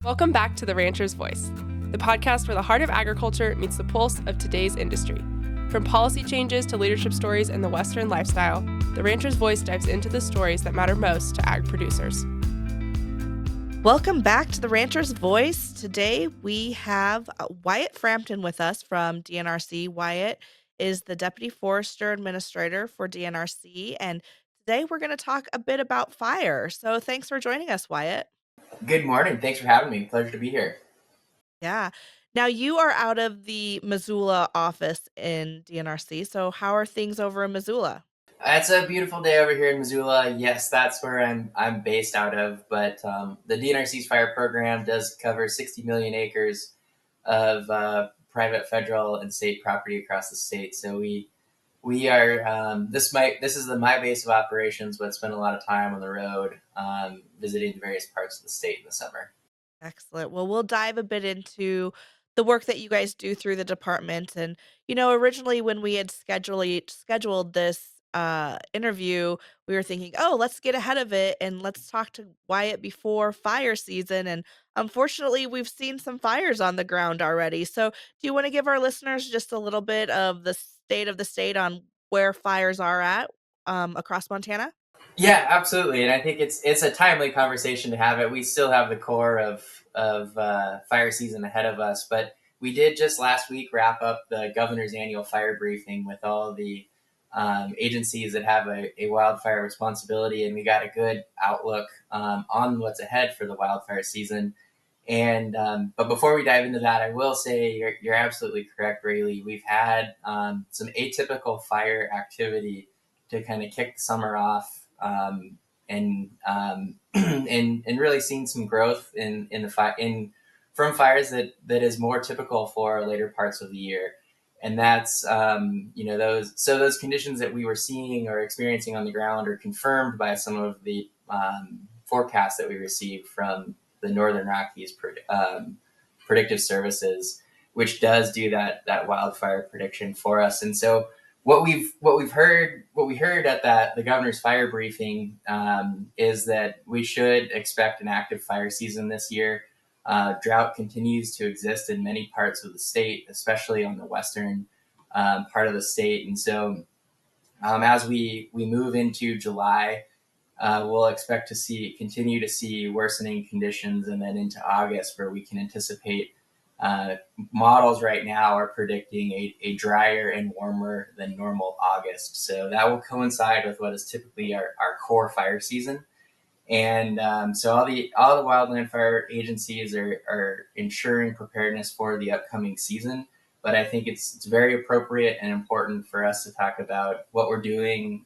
Welcome back to The Rancher's Voice, the podcast where the heart of agriculture meets the pulse of today's industry. From policy changes to leadership stories in the Western lifestyle, The Rancher's Voice dives into the stories that matter most to ag producers. Welcome back to The Rancher's Voice. Today we have Wyatt Frampton with us from DNRC. Wyatt is the Deputy Forester Administrator for DNRC, and today we're going to talk a bit about fire. So thanks for joining us, Wyatt. Good morning. Thanks for having me. Pleasure to be here. Yeah. Now you are out of the Missoula office in DNRC. So how are things over in Missoula? It's a beautiful day over here in Missoula. Yes, that's where I'm based out of. But the DNRC's fire program does cover 60 million acres of private, federal, and state property across the state. So we are this is my base of operations, but spend a lot of time on the road visiting various parts of the state in the summer. Excellent. Well, we'll dive a bit into the work that you guys do through the department. And, originally when we had scheduled this interview, we were thinking, oh, let's get ahead of it and let's talk to Wyatt before fire season. And unfortunately, we've seen some fires on the ground already. So, do you want to give our listeners just a little bit of the state of the state on where fires are at across Montana? Yeah, absolutely, and I think it's a timely conversation to have it. We still have the core of fire season ahead of us, but we did just last week wrap up the governor's annual fire briefing with all the agencies that have a wildfire responsibility, and we got a good outlook on what's ahead for the wildfire season. And but before we dive into that, I will say you're absolutely correct, Rayleigh. We've had some atypical fire activity to kind of kick the summer off. And really seeing some growth from fires that is more typical for later parts of the year, and that's those conditions that we were seeing or experiencing on the ground are confirmed by some of the forecasts that we received from the Northern Rockies predictive services, which does do that wildfire prediction for us. And so what we heard at the governor's fire briefing is that we should expect an active fire season this year. Drought continues to exist in many parts of the state, especially on the western part of the state. And so as we move into July, we'll expect to continue to see worsening conditions, and then into August, where we can anticipate models right now are predicting a drier and warmer than normal August. So that will coincide with what is typically our core fire season. And so all the wildland fire agencies are ensuring preparedness for the upcoming season. But I think it's very appropriate and important for us to talk about what we're doing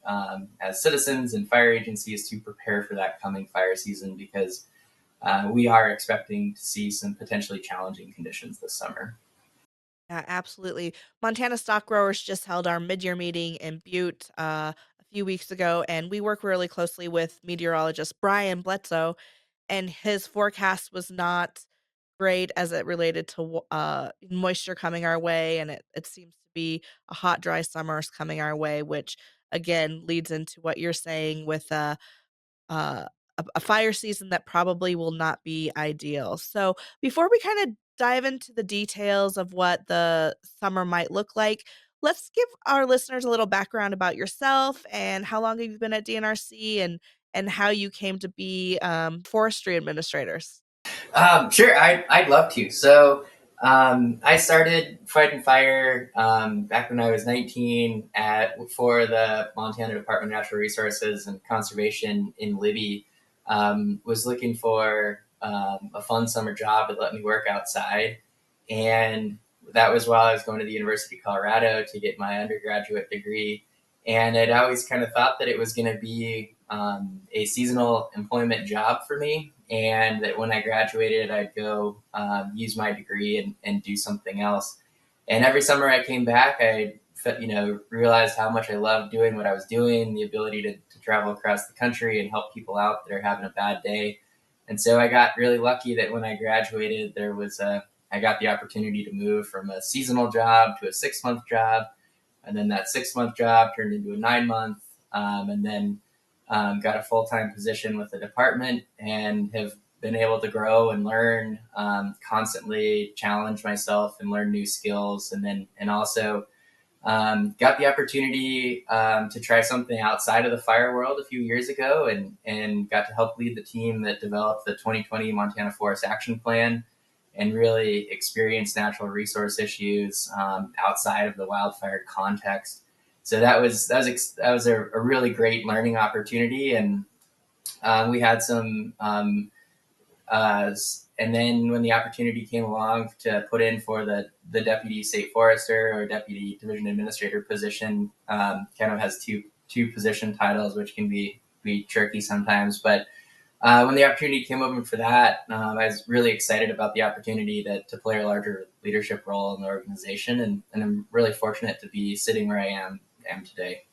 as citizens and fire agencies to prepare for that coming fire season, because we are expecting to see some potentially challenging conditions this summer. Yeah, absolutely. Montana Stock Growers just held our mid-year meeting in Butte a few weeks ago, and we work really closely with meteorologist Brian Bledsoe, and his forecast was not great as it related to moisture coming our way, and it seems to be a hot, dry summer is coming our way, which again leads into what you're saying with uh, a fire season that probably will not be ideal. So, before we kind of dive into the details of what the summer might look like, let's give our listeners a little background about yourself and how long have you been at DNRC and how you came to be forestry administrators. Sure, I'd love to. So I started fighting fire back when I was 19 for the Montana Department of Natural Resources and Conservation in Libby. Was looking for a fun summer job that let me work outside, and that was while I was going to the University of Colorado to get my undergraduate degree. And I'd always kind of thought that it was going to be a seasonal employment job for me, and that when I graduated, I'd go use my degree and do something else. And every summer I came back, I realized how much I loved doing what I was doing, the ability to travel across the country and help people out that are having a bad day. And so I got really lucky that when I graduated, I got the opportunity to move from a seasonal job to a 6-month job. And then that 6-month job turned into a 9-month, and then got a full-time position with the department, and have been able to grow and learn, constantly challenge myself and learn new skills, and also got the opportunity to try something outside of the fire world a few years ago, and got to help lead the team that developed the 2020 Montana Forest Action Plan, and really experience natural resource issues outside of the wildfire context. So that was a really great learning opportunity, and we had some. And then when the opportunity came along to put in for the deputy state forester or deputy division administrator position, kind of has two position titles, which can be tricky sometimes. But when the opportunity came open for that, I was really excited about the opportunity to play a larger leadership role in the organization, and I'm really fortunate to be sitting where I am today.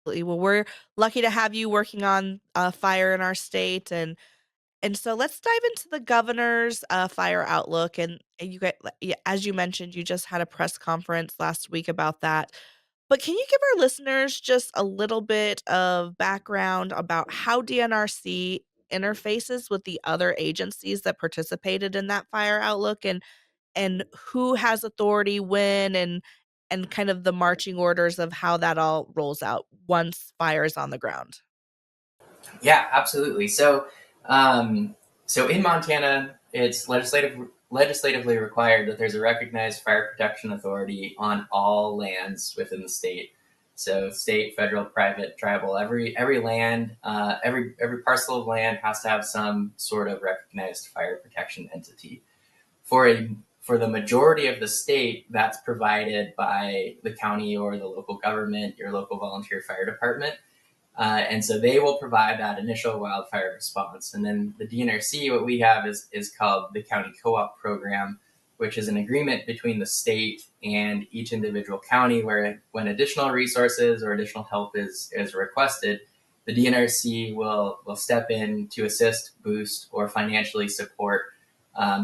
Well, we're lucky to have you working on fire in our state, and so let's dive into the governor's fire outlook. And you get, yeah, as you mentioned, you just had a press conference last week about that. But can you give our listeners just a little bit of background about how DNRC interfaces with the other agencies that participated in that fire outlook, and who has authority when, and kind of the marching orders of how that all rolls out once fire is on the ground? Yeah, absolutely. So in Montana, it's legislatively required that there's a recognized fire protection authority on all lands within the state. So state, federal, private, tribal, every land, every parcel of land has to have some sort of recognized fire protection entity. For the majority of the state, that's provided by the county or the local government, your local volunteer fire department. And so they will provide that initial wildfire response. And then the DNRC, what we have is called the County Co-op Program, which is an agreement between the state and each individual county where when additional resources or additional help is requested, the DNRC will step in to assist, boost, or financially support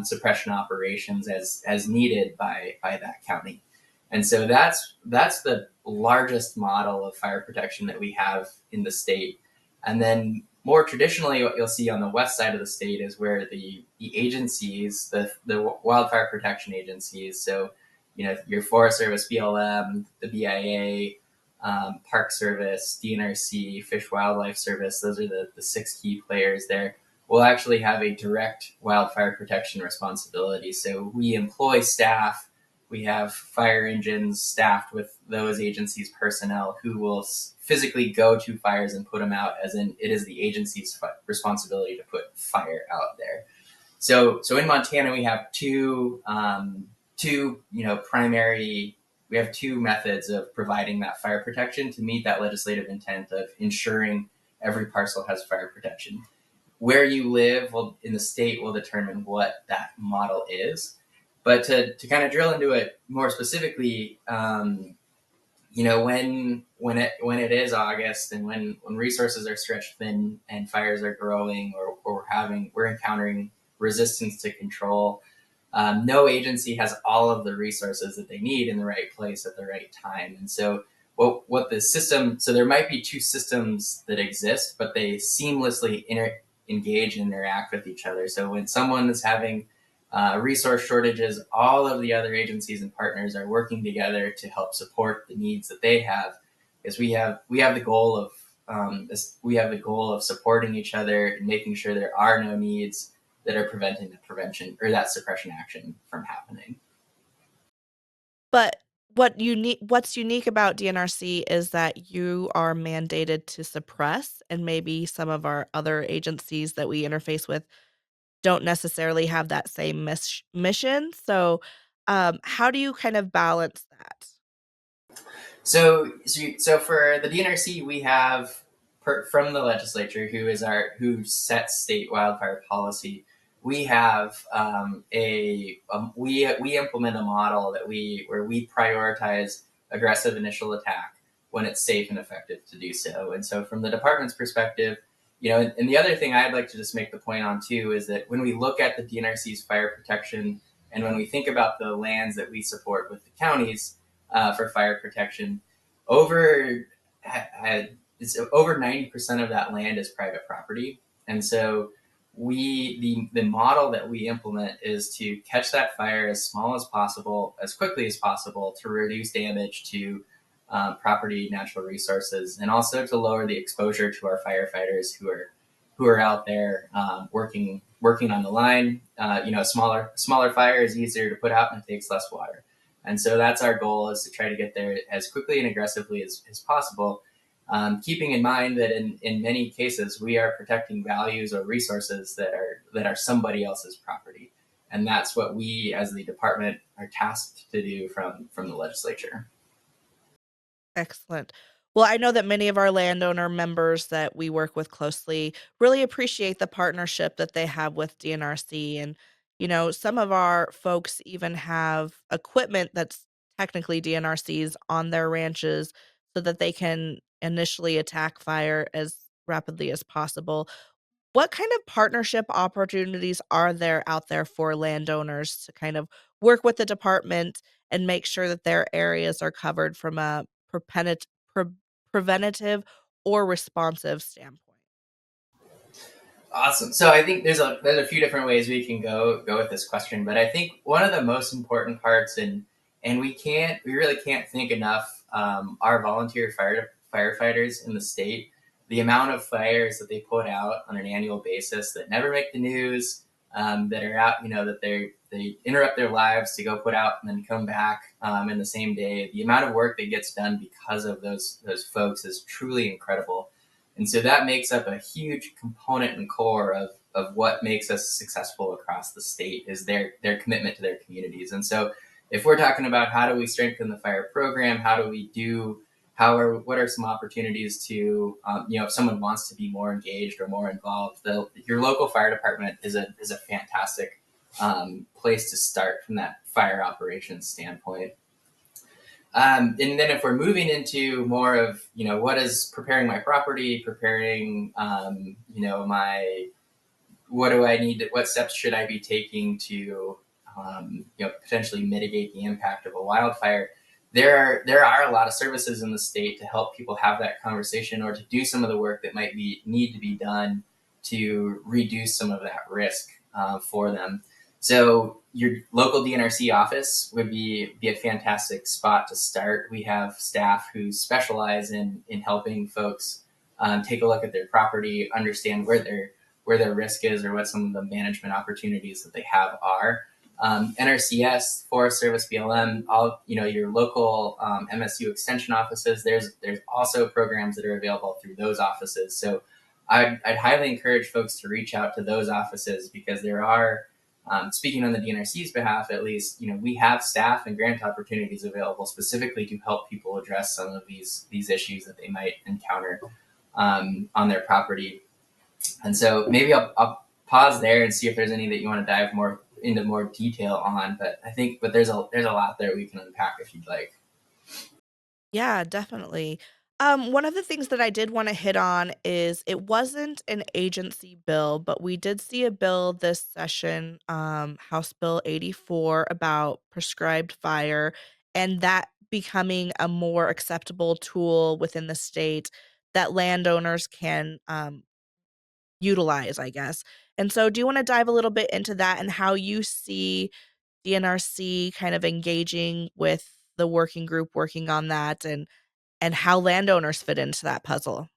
suppression operations as needed by that county. And so that's the largest model of fire protection that we have in the state. And then more traditionally, what you'll see on the west side of the state is where the agencies, the wildfire protection agencies, so your Forest Service, BLM, the BIA, Park Service, DNRC, Fish Wildlife Service, those are the six key players there, will actually have a direct wildfire protection responsibility. So we employ staff. We have fire engines staffed with those agencies' personnel who will physically go to fires and put them out, as in it is the agency's responsibility to put fire out there. So in Montana, we have two primary. We have two methods of providing that fire protection to meet that legislative intent of ensuring every parcel has fire protection. Where you live in the state will determine what that model is. But to kind of drill into it more specifically, when it is August and when resources are stretched thin and fires are growing, or we're encountering resistance to control, no agency has all of the resources that they need in the right place at the right time. And so what the system, so there might be two systems that exist, but they seamlessly engage and interact with each other. So when someone is having resource shortages, all of the other agencies and partners are working together to help support the needs that they have, because we have the goal of supporting each other and making sure there are no needs that are preventing the prevention or that suppression action from happening. But what's unique about DNRC is that you are mandated to suppress, and maybe some of our other agencies that we interface with don't necessarily have that same mission. So, how do you kind of balance that? So for the DNRC, we have from the legislature, who sets state wildfire policy. We have we implement a model where we prioritize aggressive initial attack when it's safe and effective to do so. And so from the department's perspective, and the other thing I'd like to just make the point on too is that when we look at the DNRC's fire protection, and when we think about the lands that we support with the counties for fire protection, over 90% of that land is private property. And so the model that we implement is to catch that fire as small as possible, as quickly as possible, to reduce damage to property, natural resources, and also to lower the exposure to our firefighters who are out there working on the line. A smaller fire is easier to put out and it takes less water. And so that's our goal, is to try to get there as quickly and aggressively as possible, keeping in mind that in many cases we are protecting values or resources that are somebody else's property. And that's what we as the department are tasked to do from the legislature. Excellent. Well, I know that many of our landowner members that we work with closely really appreciate the partnership that they have with DNRC. And, some of our folks even have equipment that's technically DNRC's on their ranches so that they can initially attack fire as rapidly as possible. What kind of partnership opportunities are there out there for landowners to kind of work with the department and make sure that their areas are covered from a pre preventative or responsive standpoint? Awesome. So I think there's a few different ways we can go with this question, but I think one of the most important parts, and we really can't thank enough our volunteer firefighters in the state, the amount of fires that they put out on an annual basis that never make the news, that are out, that they interrupt their lives to go put out and then come back in the same day. The amount of work that gets done because of those folks is truly incredible. And so that makes up a huge component and core of what makes us successful across the state, is their commitment to their communities. And so if we're talking about how do we strengthen the fire program, what are some opportunities to, if someone wants to be more engaged or more involved, your local fire department is a fantastic place to start from that fire operations standpoint. And then if we're moving into more of, what is preparing my property, preparing, what steps should I be taking to, potentially mitigate the impact of a wildfire? There are a lot of services in the state to help people have that conversation, or to do some of the work that need to be done to reduce some of that risk for them. So your local DNRC office would be a fantastic spot to start. We have staff who specialize in helping folks take a look at their property, understand where their risk is, or what some of the management opportunities that they have are. NRCS, Forest Service, BLM, your local MSU extension offices. There's also programs that are available through those offices. So I'd highly encourage folks to reach out to those offices, because there are, speaking on the DNRC's behalf, at least, we have staff and grant opportunities available specifically to help people address some of these issues that they might encounter on their property. And so maybe I'll pause there and see if there's any that you want to dive more into more detail on. But there's a lot there we can unpack if you'd like. Yeah, definitely. One of the things that I did want to hit on is it wasn't an agency bill, but we did see a bill this session, House Bill 84, about prescribed fire, and that becoming a more acceptable tool within the state that landowners can utilize, I guess. And so, do you want to dive a little bit into that and how you see DNRC kind of engaging with the working group working on that, and how landowners fit into that puzzle?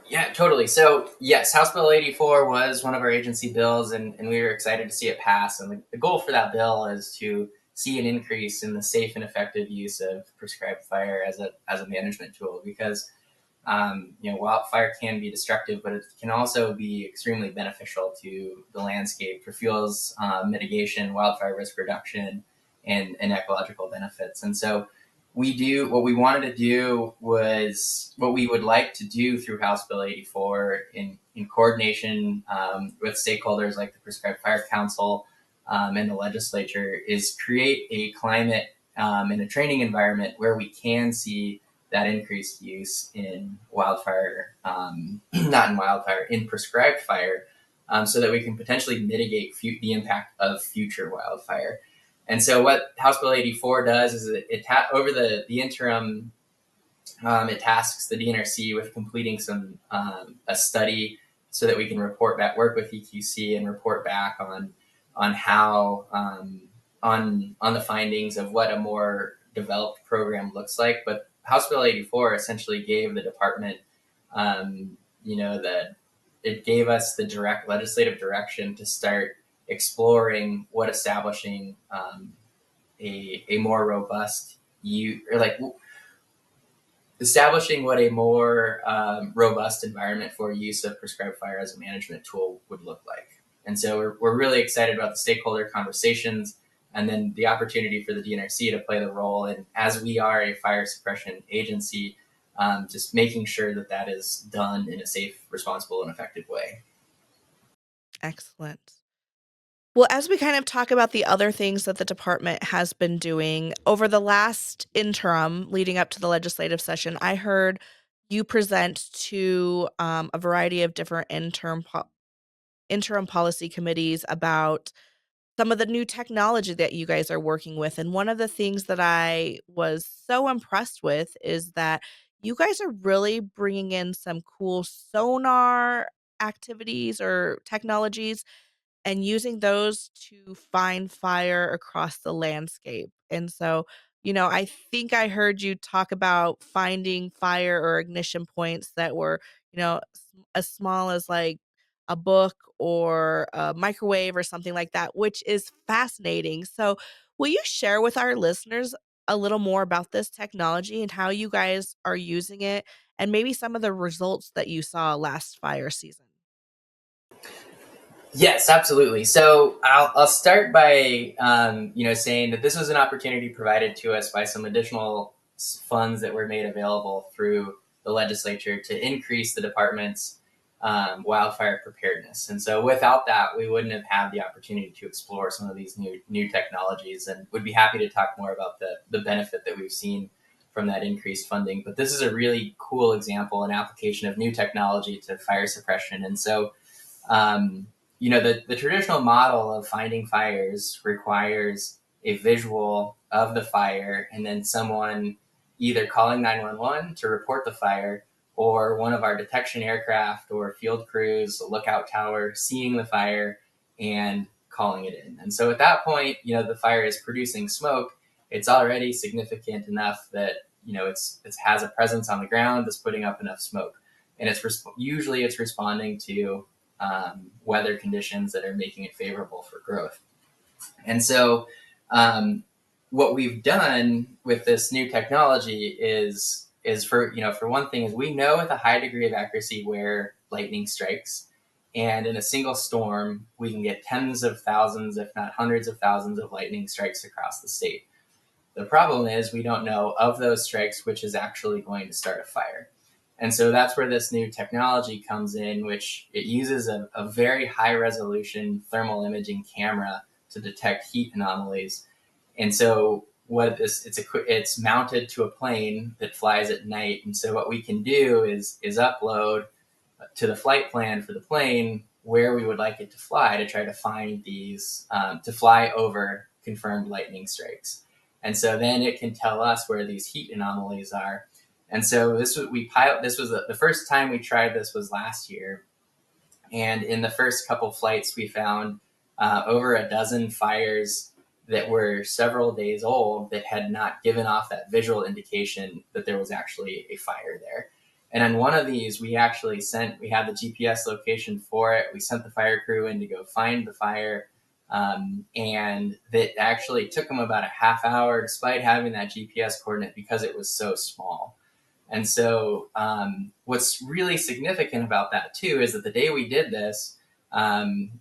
Yeah, totally. So yes, House Bill 84 was one of our agency bills, and we were excited to see it pass. And the goal for that bill is to see an increase in the safe and effective use of prescribed fire as a management tool, because wildfire can be destructive, but it can also be extremely beneficial to the landscape for fuels mitigation, wildfire risk reduction, and ecological benefits. And so what we wanted to do was what we would like to do through House Bill 84 in coordination with stakeholders like the Prescribed Fire Council and the legislature, is create a climate and a training environment where we can see that increased use in wildfire, not in wildfire, in prescribed fire, so that we can potentially mitigate the impact of future wildfire. And so what House Bill 84 does is over the interim, it tasks the DNRC with completing a study so that we can report back, work with EQC and report back on how on the findings of what a more developed program looks like. But House Bill 84 essentially gave the department, that it gave us the direct legislative direction to start exploring what establishing a more robust establishing what a more robust environment for use of prescribed fire as a management tool would look like. And so we're really excited about the stakeholder conversations and then the opportunity for the DNRC to play the role. And as we are a fire suppression agency, just making sure that that is done in a safe, responsible, and effective way. Excellent. Well, as we kind of talk about the other things that the department has been doing over the last interim leading up to the legislative session, I heard you present to a variety of different interim policy committees about some of the new technology that you guys are working with. And one of the things that I was so impressed with is that you guys are really bringing in some cool sonar activities or technologies and using those to find fire across the landscape. And so, I think I heard you talk about finding fire or ignition points that were, as small as like a book or a microwave or something like that, which is fascinating. So, will you share with our listeners a little more about this technology and how you guys are using it and maybe some of the results that you saw last fire season? Yes, absolutely. So I'll start by saying that this was an opportunity provided to us by some additional funds that were made available through the legislature to increase the department's wildfire preparedness. And so without that, we wouldn't have had the opportunity to explore some of these new technologies, and would be happy to talk more about the benefit that we've seen from that increased funding. But this is a really cool example and application of new technology to fire suppression. And so the traditional model of finding fires requires a visual of the fire and then someone either calling 911 to report the fire, or one of our detection aircraft or field crews, a lookout tower, seeing the fire and calling it in. And so at that point, the fire is producing smoke. It's already significant enough that, it has a presence on the ground that's putting up enough smoke. And usually it's responding to weather conditions that are making it favorable for growth. And so what we've done with this new technology is for one thing, is we know with a high degree of accuracy where lightning strikes. And in a single storm, we can get tens of thousands, if not hundreds of thousands of lightning strikes across the state. The problem is we don't know of those strikes which is actually going to start a fire. And so that's where this new technology comes in, which it uses a very high resolution thermal imaging camera to detect heat anomalies. And so it's mounted to a plane that flies at night. And so what we can do is upload to the flight plan for the plane where we would like it to fly, to try to find these, to fly over confirmed lightning strikes. And so then it can tell us where these heat anomalies are. And so this was the first time we tried this was last year. And in the first couple flights, we found over a dozen fires that were several days old that had not given off that visual indication that there was actually a fire there. And on one of these, we had the GPS location for it. We sent the fire crew in to go find the fire. And that actually took them about a half hour, despite having that GPS coordinate, because it was so small. And so what's really significant about that too is that the day we did this,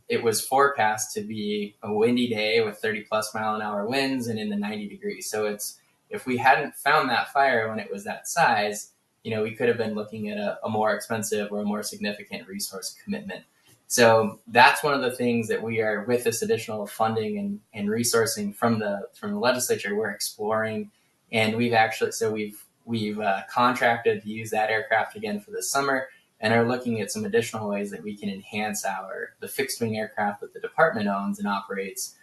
it was forecast to be a windy day with 30 plus mile an hour winds and in the 90 degrees. So if we hadn't found that fire when it was that size, we could have been looking at a more expensive or a more significant resource commitment. So that's one of the things that we are, with this additional funding and resourcing from the legislature, we're exploring. And we've contracted to use that aircraft again for the summer, and are looking at some additional ways that we can enhance the fixed wing aircraft that the department owns and operates,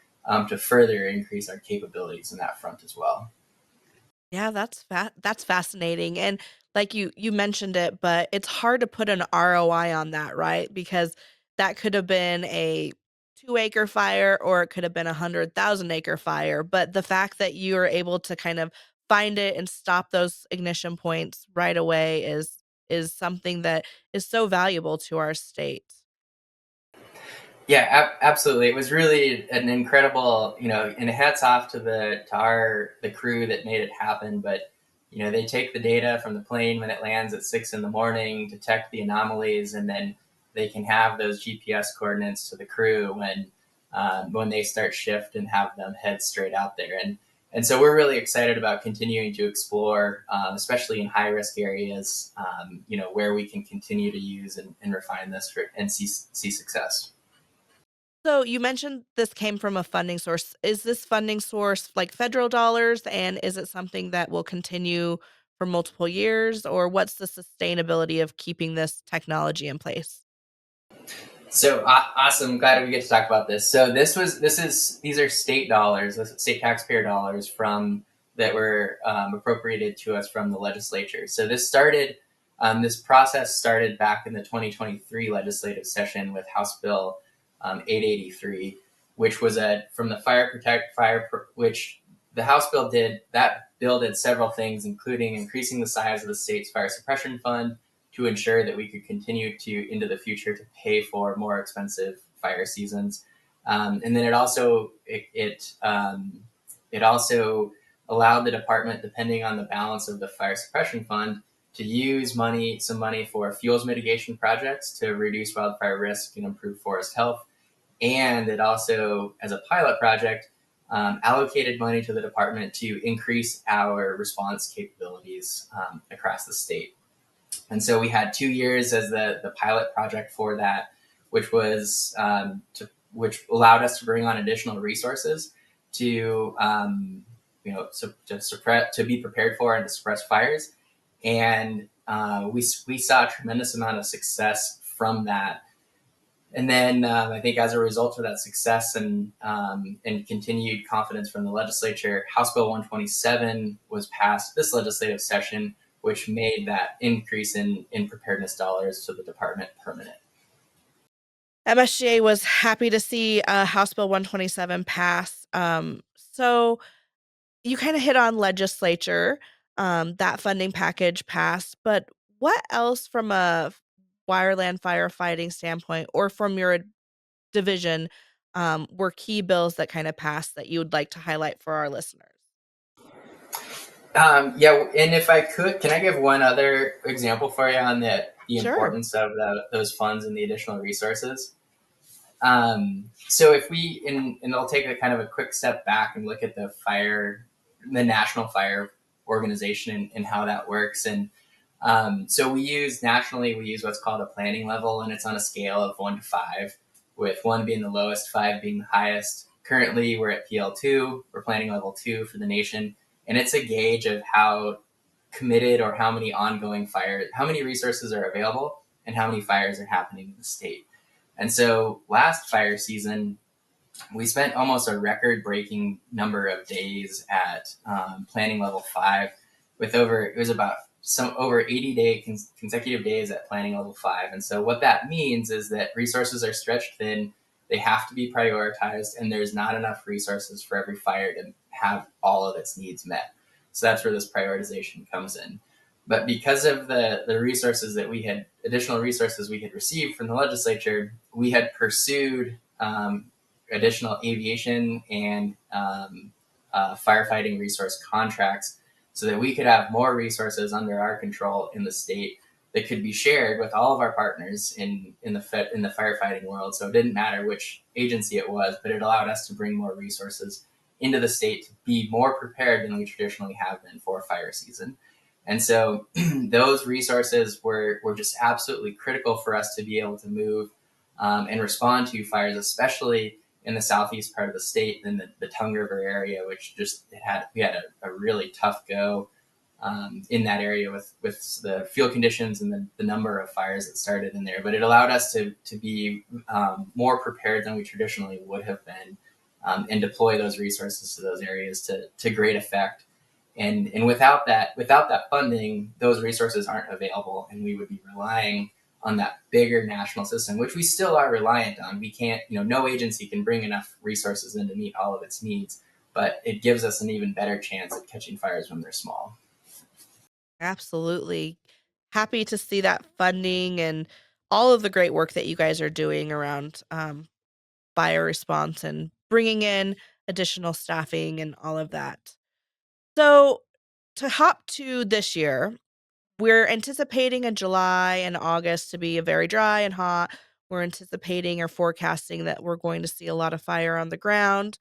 to further increase our capabilities in that front as well. Yeah, that's fascinating. And like you mentioned it, but it's hard to put an ROI on that, right? Because that could have been a 2-acre fire or it could have been a 100,000-acre fire. But the fact that you are able to kind of find it and stop those ignition points right away is something that is so valuable to our state. Yeah, absolutely. It was really an incredible, and hats off to the crew that made it happen. But they take the data from the plane when it lands at 6 in the morning, detect the anomalies, and then they can have those GPS coordinates to the crew when they start shift and have them head straight out there. And so we're really excited about continuing to explore, especially in high risk areas, where we can continue to use and refine this and see success. So you mentioned this came from a funding source. Is this funding source like federal dollars, and is it something that will continue for multiple years, or what's the sustainability of keeping this technology in place? So awesome! Glad we get to talk about this. So these are state dollars, state taxpayer dollars from that were appropriated to us from the legislature. So this process started back in the 2023 legislative session with House Bill 883, which was from the which the House bill did. That bill did several things, including increasing the size of the state's fire suppression fund to ensure that we could continue into the future to pay for more expensive fire seasons. And then it also allowed the department, depending on the balance of the fire suppression fund, to use some money for fuels mitigation projects to reduce wildfire risk and improve forest health. And it also, as a pilot project, allocated money to the department to increase our response capabilities across the state. And so we had 2 years as the pilot project for that, which was which allowed us to bring on additional resources to to be prepared for and to suppress fires. And we saw a tremendous amount of success from that. And then I think as a result of that success and continued confidence from the legislature, House Bill 127 was passed this legislative session, which made that increase in preparedness dollars to the department permanent. MSGA was happy to see House Bill 127 pass. So you kind of hit on legislature, that funding package passed, but what else from a wireland firefighting standpoint or from your division were key bills that kind of passed that you would like to highlight for our listeners? Yeah, and if I could, can I give one other example for you on the Sure. importance of those funds and the additional resources? So if and I'll take a kind of a quick step back and look at the National Fire Organization and how that works. And so nationally, we use what's called a planning level, and it's on a scale of 1 to 5, with 1 being the lowest, 5 being the highest. Currently, we're at PL2, we're planning level 2 for the nation. And it's a gauge of how committed or how many ongoing fires, how many resources are available and how many fires are happening in the state. And so last fire season, we spent almost a record-breaking number of days at planning level 5, it was about over 80 consecutive days at planning level 5. And so what that means is that resources are stretched thin, they have to be prioritized, and there's not enough resources for every fire to have all of its needs met. So that's where this prioritization comes in. But because of the additional resources we had received from the legislature, we had pursued additional aviation and firefighting resource contracts so that we could have more resources under our control in the state that could be shared with all of our partners in the firefighting world. So it didn't matter which agency it was, but it allowed us to bring more resources into the state to be more prepared than we traditionally have been for fire season. And so those resources were just absolutely critical for us to be able to move and respond to fires, especially in the southeast part of the state, in the Tongue River area, which we had a really tough go in that area with the field conditions and the number of fires that started in there. But it allowed us to be more prepared than we traditionally would have been and deploy those resources to those areas to great effect. And without that funding, those resources aren't available, and we would be relying on that bigger national system, which we still are reliant on. We can't, no agency can bring enough resources in to meet all of its needs, but it gives us an even better chance at catching fires when they're small. Absolutely. Happy to see that funding and all of the great work that you guys are doing around fire response and bringing in additional staffing and all of that. So, to hop to this year, we're anticipating a July and August to be a very dry and hot. We're anticipating or forecasting that we're going to see a lot of fire on the ground.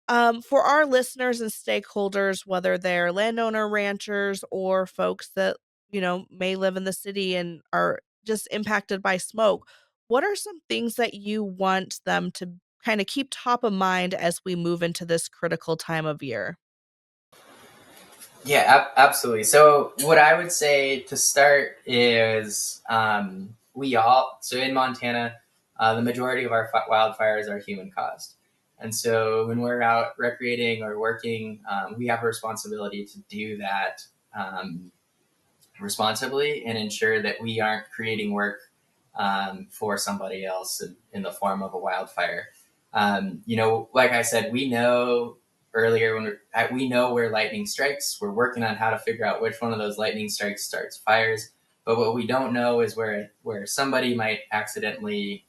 For our listeners and stakeholders, whether they're landowner ranchers or folks that, may live in the city and are just impacted by smoke, what are some things that you want them to kind of keep top of mind as we move into this critical time of year? Yeah, absolutely. So what I would say to start is so in Montana, the majority of our wildfires are human caused. And so when we're out recreating or working, we have a responsibility to do that um, responsibly and ensure that we aren't creating work for somebody else in the form of a wildfire. Like I said, we know earlier we know where lightning strikes. We're working on how to figure out which one of those lightning strikes starts fires. But what we don't know is where somebody might accidentally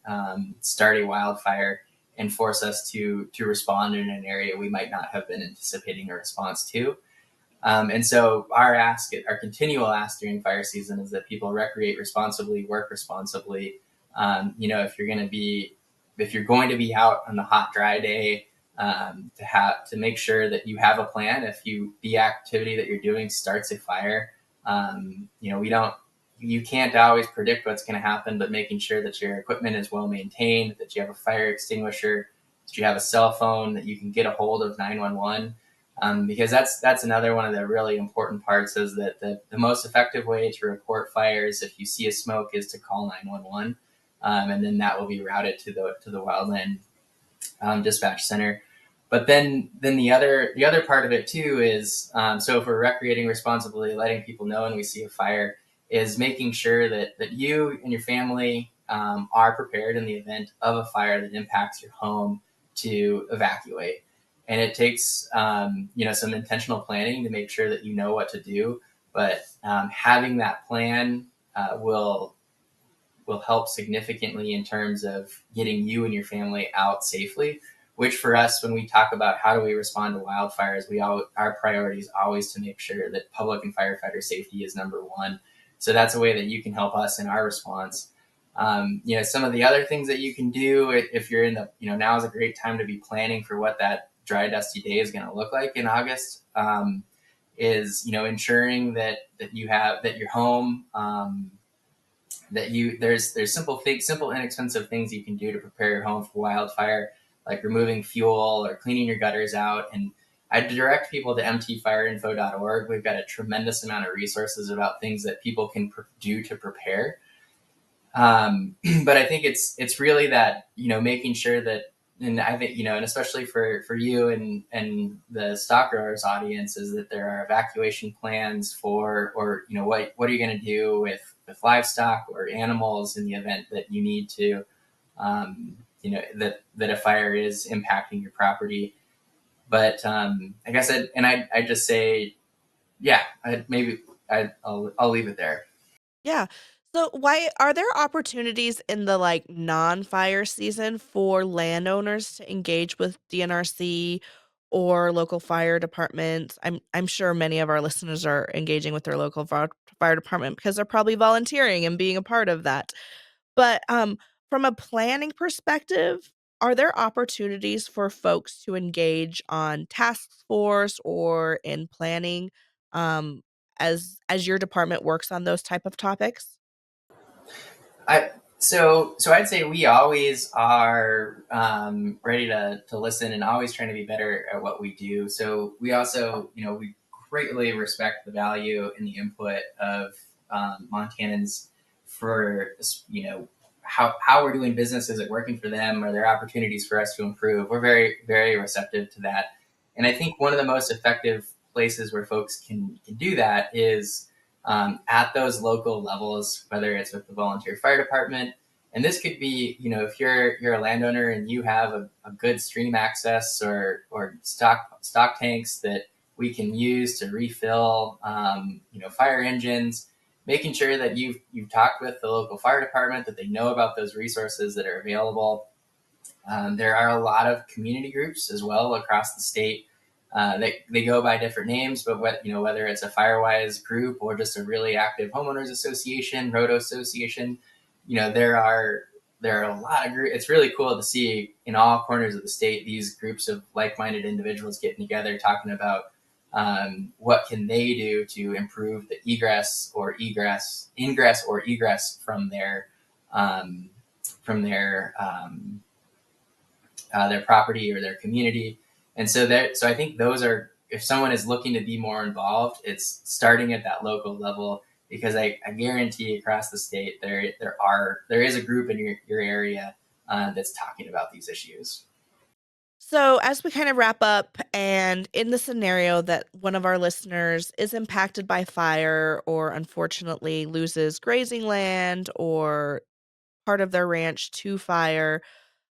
start a wildfire and force us to respond in an area we might not have been anticipating a response to. And so our continual ask during fire season is that people recreate responsibly, work responsibly. If you're going to be out on the hot, dry day, to make sure that you have a plan. If the activity that you're doing starts a fire, you can't always predict what's going to happen, but making sure that your equipment is well maintained, that you have a fire extinguisher, that you have a cell phone, that you can get a hold of 911. Because that's another one of the really important parts is that the most effective way to report fires if you see a smoke is to call 911, and then that will be routed to the wildland dispatch center. But then the other part of it too is so if we're recreating responsibly, letting people know when we see a fire is making sure that you and your family are prepared in the event of a fire that impacts your home to evacuate. And it takes some intentional planning to make sure that you know what to do. But having that plan will help significantly in terms of getting you and your family out safely. Which for us, when we talk about how do we respond to wildfires, our priority is always to make sure that public and firefighter safety is number one. So that's a way that you can help us in our response. Some of the other things that you can do if you're in now is a great time to be planning for what that dry, dusty day is going to look like in August. Is ensuring that your home there's simple inexpensive things you can do to prepare your home for wildfire, like removing fuel or cleaning your gutters out. And I direct people to mtfireinfo.org. We've got a tremendous amount of resources about things that people can do to prepare. But I think it's really that making sure that, and I think and especially for you and the stock growers audience, is that there are evacuation plans or what are you going to do with livestock or animals in the event that you need to that a fire is impacting your property. But I guess I just say I'll leave it there. Yeah. So why are there opportunities in the like non-fire season for landowners to engage with DNRC or local fire departments? I'm sure many of our listeners are engaging with their local fire department because they're probably volunteering and being a part of that. But from a planning perspective, are there opportunities for folks to engage on task force or in planning um, as your department works on those type of topics? I so I'd say we always are ready to listen and always trying to be better at what we do. So we also we greatly respect the value and the input of Montanans for how we're doing business. Is it working for them? Are there opportunities for us to improve? We're very very receptive to that. And I think one of the most effective places where folks can do that is at those local levels, whether it's with the volunteer fire department. And this could be, if you're a landowner and you have a good stream access or stock tanks that we can use to refill, fire engines, making sure that you've talked with the local fire department, that they know about those resources that are available. There are a lot of community groups as well across the state. They go by different names, but whether it's a Firewise group or just a really active homeowners association, roto association, there are a lot of groups. It's really cool to see in all corners of the state these groups of like-minded individuals getting together, talking about what can they do to improve the ingress or egress from their property or their community. And so I think those are, if someone is looking to be more involved, it's starting at that local level, because I guarantee across the state there is a group in your area that's talking about these issues. So, as we kind of wrap up, and in the scenario that one of our listeners is impacted by fire or unfortunately loses grazing land or part of their ranch to fire,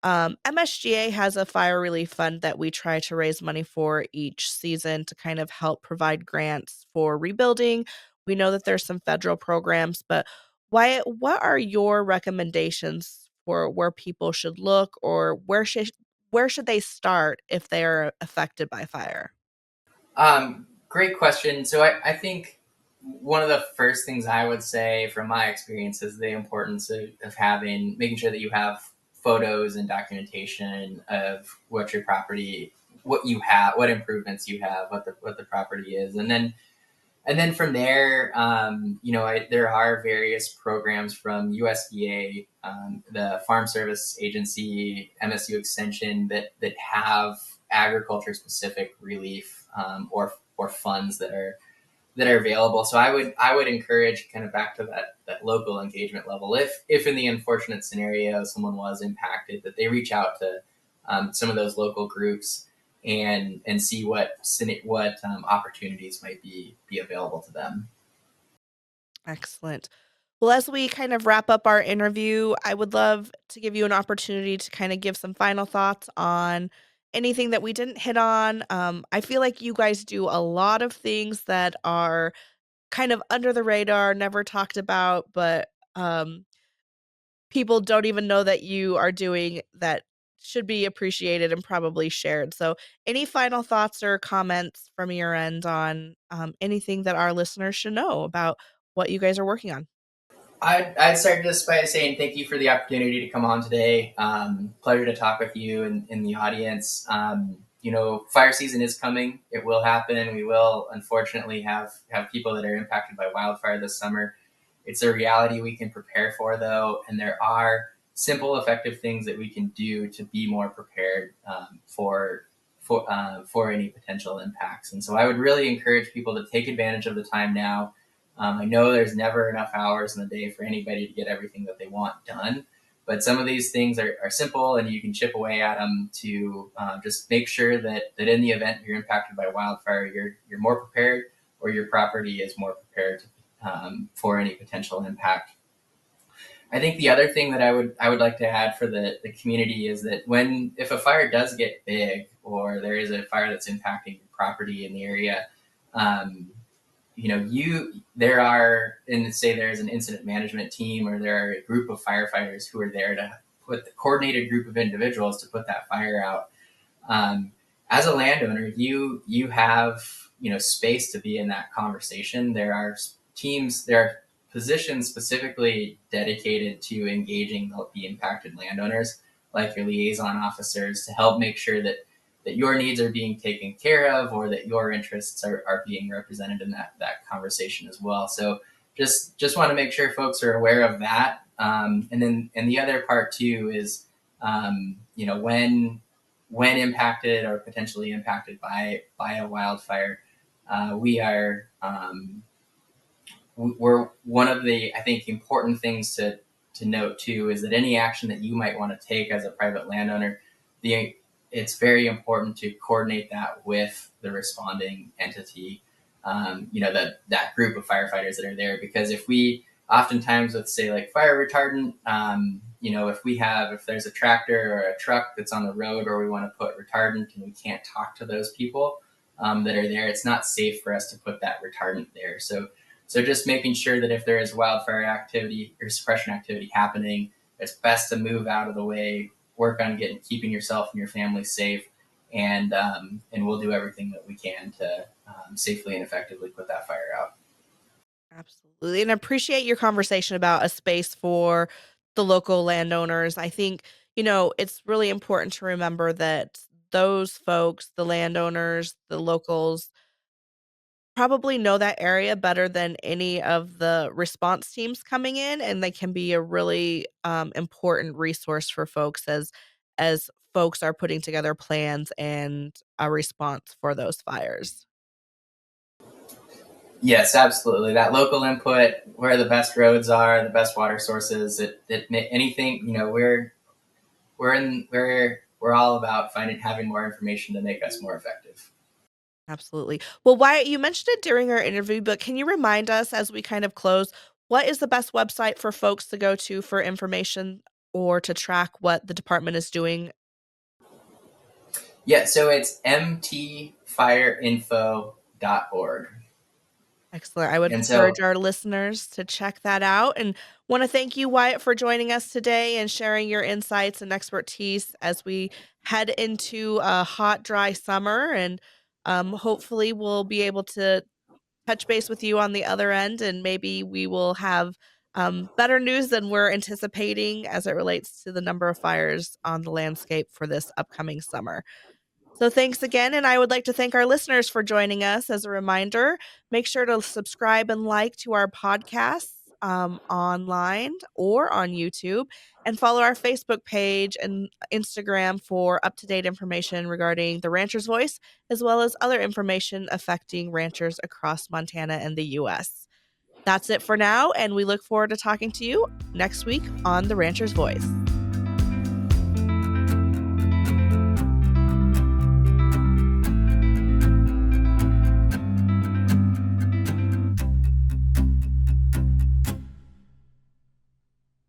MSGA has a fire relief fund that we try to raise money for each season to kind of help provide grants for rebuilding. We know that there's some federal programs, but Wyatt, what are your recommendations for where people should look, or where should they start if they are affected by fire? Great question. So I think one of the first things I would say from my experience is the importance of making sure that you have photos and documentation of what your property, what you have, what improvements you have, what the property is. And then from there, there are various programs from USDA, the Farm Service Agency, MSU Extension that have agriculture specific relief or funds that are available. So I would encourage, kind of back to that local engagement level. If in the unfortunate scenario someone was impacted, that they reach out to some of those local groups and see what opportunities might be available to them. Excellent. Well, as we kind of wrap up our interview, I would love to give you an opportunity to kind of give some final thoughts on anything that we didn't hit on. I feel like you guys do a lot of things that are kind of under the radar, never talked about, but people don't even know that you are doing, that should be appreciated and probably shared. So, any final thoughts or comments from your end on anything that our listeners should know about what you guys are working on? I'd start just by saying thank you for the opportunity to come on today. Pleasure to talk with you and in the audience. Fire season is coming. It will happen. We will unfortunately have people that are impacted by wildfire this summer. It's a reality we can prepare for, though, and there are simple, effective things that we can do to be more prepared for any potential impacts. And so I would really encourage people to take advantage of the time now. I know there's never enough hours in the day for anybody to get everything that they want done, but some of these things are simple, and you can chip away at them to just make sure that in the event you're impacted by wildfire, you're more prepared, or your property is more prepared for any potential impact. I think the other thing that I would like to add for the community is that if a fire does get big, or there is a fire that's impacting your property in the area, say there's an incident management team, or there are a group of firefighters who are there to put the coordinated group of individuals to put that fire out. As a landowner, you have space to be in that conversation. There are positions specifically dedicated to engaging the impacted landowners, like your liaison officers, to help make sure that your needs are being taken care of, or that your interests are being represented in that conversation as well. So just want to make sure folks are aware of that. And the other part too is, when impacted or potentially impacted by a wildfire, we're one of the, I think, important things to note too is that any action that you might want to take as a private landowner, it's very important to coordinate that with the responding entity, that group of firefighters that are there. Because if we oftentimes with say like fire retardant, if there's a tractor or a truck that's on the road or we want to put retardant and we can't talk to those people that are there, it's not safe for us to put that retardant there. So just making sure that if there is wildfire activity or suppression activity happening, it's best to move out of the way, work on keeping yourself and your family safe, and we'll do everything that we can to safely and effectively put that fire out. Absolutely. And I appreciate your conversation about a space for the local landowners. I think, it's really important to remember that those folks, the landowners, the locals, probably know that area better than any of the response teams coming in, and they can be a really important resource for folks as folks are putting together plans and a response for those fires. Yes, absolutely. That local input, where the best roads are, the best water sources, anything, we're all about having more information to make us more effective. Absolutely. Well, Wyatt, you mentioned it during our interview, but can you remind us as we kind of close, what is the best website for folks to go to for information or to track what the department is doing? Yeah, so it's mtfireinfo.org. Excellent. I would And so, encourage our listeners to check that out, and want to thank you, Wyatt, for joining us today and sharing your insights and expertise as we head into a hot, dry summer. And hopefully, we'll be able to touch base with you on the other end, and maybe we will have better news than we're anticipating as it relates to the number of fires on the landscape for this upcoming summer. So thanks again, and I would like to thank our listeners for joining us. As a reminder, make sure to subscribe and like to our podcasts online or on YouTube, and follow our Facebook page and Instagram for up-to-date information regarding the Rancher's Voice, as well as other information affecting ranchers across Montana and the U.S. That's it for now, and we look forward to talking to you next week on the Rancher's Voice.